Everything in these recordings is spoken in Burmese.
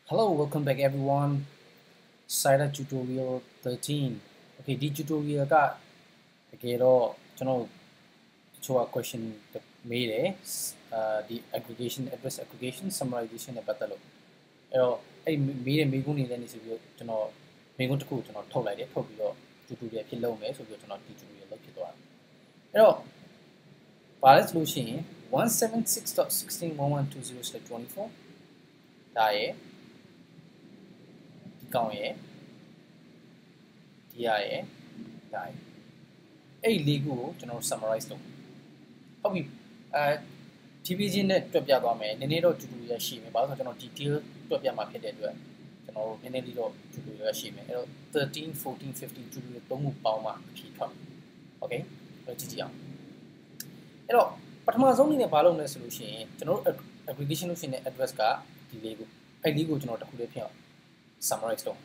Hello, welcome back everyone. Cyra tutorial 13. Okay, this tutorial ka so question made the aggregation address aggregation summarization and batalo. Made me go in any severe to know me go to cool to not told like it, tutorial pillow may so to not tutorial look it solution 176.16.1120/24 die ဒီကောင်ရဲ့ဒီရရဲ့ဒါအဲ့လေးခုကိုကျွန်တော် summarize လုပ်ဟုတ်ပြီTPG နဲ့တွက်ပြသွားမယ်နည်းနည်းတော့ tutorial ရှိမယ်ဘာလို့ဆိုတော့ကျွန်တော် detail တွက်ပြမှာဖြစ်တဲ့အတွက်ကျွန်တော်နည်းနည်းလေးတော့ tutorial ရှိမယ်အဲ့တော့13 14 15 tutorial သုံးခုပေါင်းမှအဖြေထွက်မယ် okay အဲ့ကြည့်ကြည့်အောင်အဲ့တော့ပထမဆုံးအနေနဲ့ဘာလုပ်လဲဆိုလို့ရှိရင်ကျွန်တော်တို့ aggregation လို့ရှိရင် address ကဒီလေးခုအဲ့လေးကိုကျွန်တော်တစ်ခုလေးဖြစ်အောင်summarize လုပ်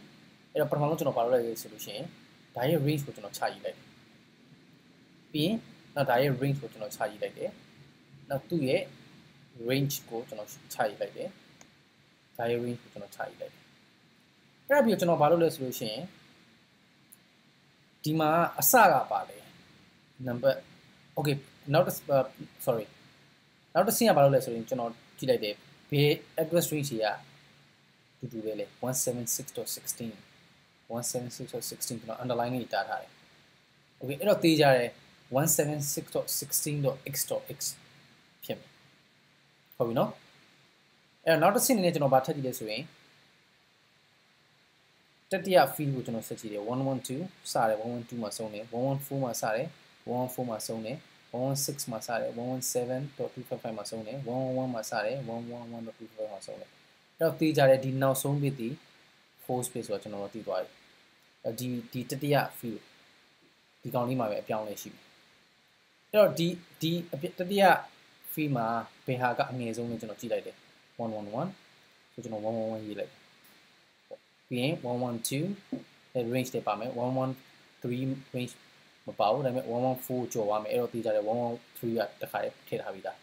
အဲ့တော့ပထမဆုံးကျွန်တော်ဘာလုပ်လိုက်လဲဆိုလို့ရှိရင်ဒါရဲ့ range ကိုကျွန်တော်ချရေးလိုက်ပြီးရင်နောက်ဒါရဲ့ range ကိုကျွန်တော်ချရေးလိုက်တယ်နောက်သူ့ရဲ့ range ကိုကျွန်တော်ချရေးလိုက်တယ်ဒါရဲ့ range ကိုကျွန်တော်ချရေးလိုက်တယ်အဲ့ဒါပြီးတော့ကျွန်တော်ဘာလုပ်လဲဆိုလို့ရှိရင်ဒီမှာအစကပါလေ number okay နောက်တစ် sorry နောက်တစ်ဆင့်ကဘာလုပ်လဲဆိုရင်ကျွန်တော်ကြည့်လိုက်တယ်ဘေး address range ကြီးကတူပဲလေ 176.16 176.16 ကျွန်တော် underline နဲ့တားထားတယ် okay အဲ့တော့သေးကြတယ် 176.16.x.x ဖြစ်မယ်ဟုတ်ပြီနော်အဲ့တော့နောက်တစ်ဆင့်အနေနဲ့ကျွန်တော်ဗာထပ်ကြည့်လဲဆိုရင်တတိယ field ကိုကျွန်တော်ဆက်ကြည့်တယ်112စတယ်112မှာဆုံးတယ်114မှာစတယ်114မှာဆုံးတယ်116မှာစတယ်117.255မှာဆုံးတယ်111မှာစတယ်111.255မှာဆုံးတယ်အဲ့တော့သေးကြတယ်ဒီနောက်ဆုံး bit ဒီ 4 space ဆိုတော့ကျွန်တော်တို့သိသွားပြီဒီတတိယ field ဒီကောင်လေးမှာပဲအပြောင်းလဲရှိပြီအဲ့တော့ဒီတတိယ field မှာဘယ်ဟာကအငယ်ဆုံးလဲကျွန်တော်ကြည့်လိုက်တယ်111ဆိုကျွန်တော်111ရေးလိုက်ပြီးရင်112 range တွေပါမယ်113 range မပါဘူးဒါပေမဲ့114ကျော်သွားမယ်အဲ့တော့သိကြတယ်113ကတခါတည်းထည့်ထားပြီးသား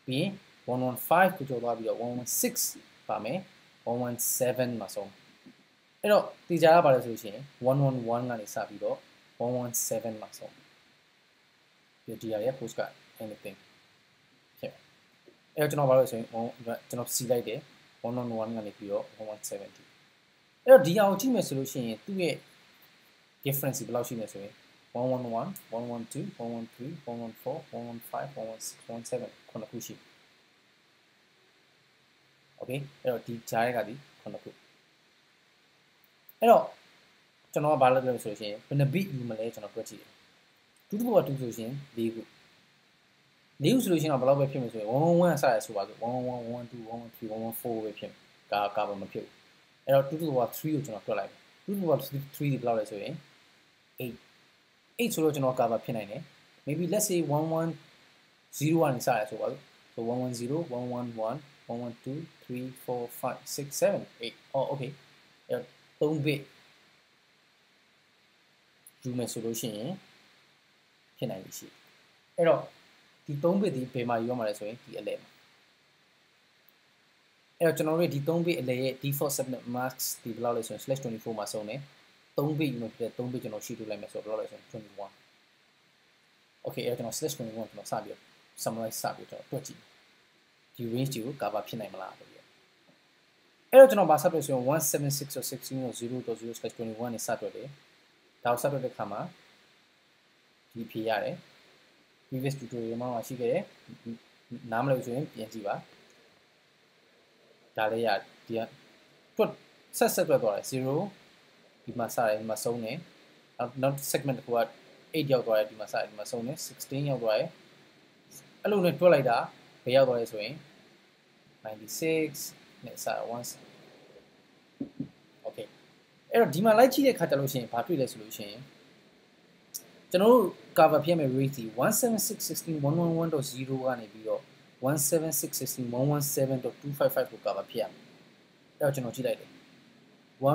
ပြီးရင်115ကိုကျော်သွားပြီးတော့116ပါမယ်117မှာဆုံးအဲ့တော့သိကြရပါလဲဆိုလို့ရှိရင်111ကနေစပြီးတော့117မှာဆုံးဒီဒီရဲ့ post က anything ဖြစ်အဲ့တော့ကျွန်တော်ဘာလို့ဆိုရင်ကျွန်တော်စီလိုက်တယ်111ကနေပြီးတော့170အဲ့တော့ဒီအောင်ကြည့်မယ်ဆိုလို့ရှိရင်သူ့ရဲ့ difference ဘယ်လောက်ရှိလဲဆိုရင်111 112 113 114 115 116 117ခုနှစ်ခုရှိโอเคအဲ့တော့ဒီကြားရဲကဒီခုနှစ်ခုအဲ့တော့ကျွန်တော်ကဘာလုပ်လဲဆိုလို့ရှိရင်ဘယ်နှ bit ယူမလဲကျွန်တော်တွက်ကြည့်တယ်2 to the power 2ဆိုရှင်4ခု4ခုဆိုလို့ရှိရင်တော့ဘယ်လောက်ပဲဖြစ်မယ်ဆိုရင်111အစရဆိုပါဆို111 112 113 114ပဲဖြစ်မယ်ကာဘာမဖြစ်ဘူးအဲ့တော့2 to the power 3ကိုကျွန်တော်တွက်လိုက်2 to the power 3ဒီဘယ်လောက်လဲဆိုရင်8ဆိုတော့ကျွန်တော်ကာဘာဖြစ်နိုင်တယ် maybe let's say 110ကနေစရဆိုပါဆို110 111 112 3 4 5 6 7 8 oh okay 3 bit ယူမယ်ဆိုလို့ရှိရင်ဖြစ်နိုင်ပြီရှိအဲ့တော့ဒီ3 bit ဒီဘယ်မှာယူရမှာလဲဆိုရင်ဒီအလဲမှာအဲ့တော့ကျွန်တော်တို့ဒီ3 bit အလဲရဲ့ default subnet mask ဒီဘယ်လောက်လဲဆိုရင် /24 မှာဆုံးတယ်3 bit ယူမယ်ဖြစ်တဲ့3 bit ကျွန်တော်ရှိထုတ်လိုက်မယ်ဆိုတော့ဘယ်လောက်လဲဆိုရင်21 okay အဲ့တော့ကျွန်တော် /21 ကျွန်တော်စပြီး summarize စပြီးတော့တွက်ကြည့်ဒီ range ကို cover ဖြစ်နိုင်မလားဆိုပြီးအဲ့တော့ကျွန်တော်ဗာဆက်ပြဆိုရင်176.16.0.0/21 နဲ့စတွက်တယ်ဒါကိုဆက်တွက်တဲ့အခါမှာဒီဖြေရတယ် previous tutorial မှာရှိခဲ့တယ်နားမလည်ဘူးဆိုရင်ပြန်ကြည့်ပါဒါလေးရဒီကတွက်ဆက်တွက်သွားတယ်0ဒီမှာစတယ်ဒီမှာဆုံးတယ်နောက် segment တစ်ခုက8ရောက်သွားတယ်ဒီမှာစတယ်ဒီမှာဆုံးတယ်16ရောက်သွားတယ်အဲ့လိုနဲ့တွက်လိုက်တာဘယ်ရောက်သွားလဲဆိုရင်96နဲ့စ1 okay အဲ့တော့ဒီမှာလိုက်ကြည့်တဲ့ခါကျလို့ရှိရင်ဘာတွေ့လဲဆိုလို့ရှိရင်ကျွန်တော်တို့ cover ဖြစ်မဲ့ rate 176.16.111.0 ကနေပြီးတော့176.16.117.255 ကို cover ဖြစ်ရမယ်အဲ့တော့ကျွန်တော်ကြည့်လိုက်တယ်1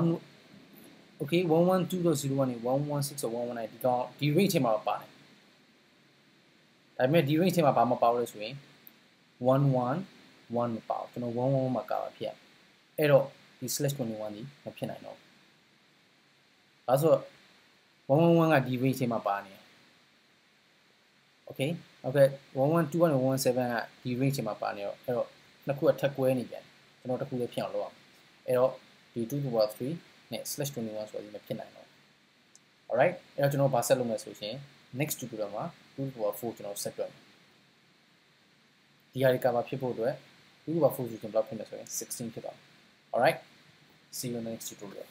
okay 112.0 ကနေ116.119ဒီကောင်ဒီ rate ထဲမှာပါတယ်ဒါပေမဲ့ဒီ range ထဲမှာဘာမပါဘူးလဲဆိုရင်111မပါဘူးကျွန်တော်111မှာ cover ဖြစ်ရအဲ့တော့ ဒီ /21 ဒီမဖြစ်နိုင်တော့ဘူးဒါဆို111ကဒီ range ထဲမှာပါနေ okay 112ကနေ117ကဒီ range ထဲမှာပါနေတော့အဲ့တော့နှစ်ခုကထပ်ကွဲနေပြန်ကျွန်တော်တစ်ခုလေးဖြစ်အောင်လုပ်အောင်အဲ့တော့ဒီ2 to the power 3နဲ့ /21 ဆိုပြီးမဖြစ်နိုင်တော့ alright အဲ့တော့ကျွန်တော်ဗာဆက်လုပ်မယ်ဆိုရင် next tutorial မှာ2 to the power 4ကျွန်တော်ဆက်တွက်မယ်ဒီဟာဒီကဘာဖြစ်ဖို့အတွက်2 to the power 4ဆိုကျွန်တော်ဘယ်လောက်ဖြစ်မယ်ဆိုရင်16ဖြစ်သွားမယ် alright see you in the next tutorial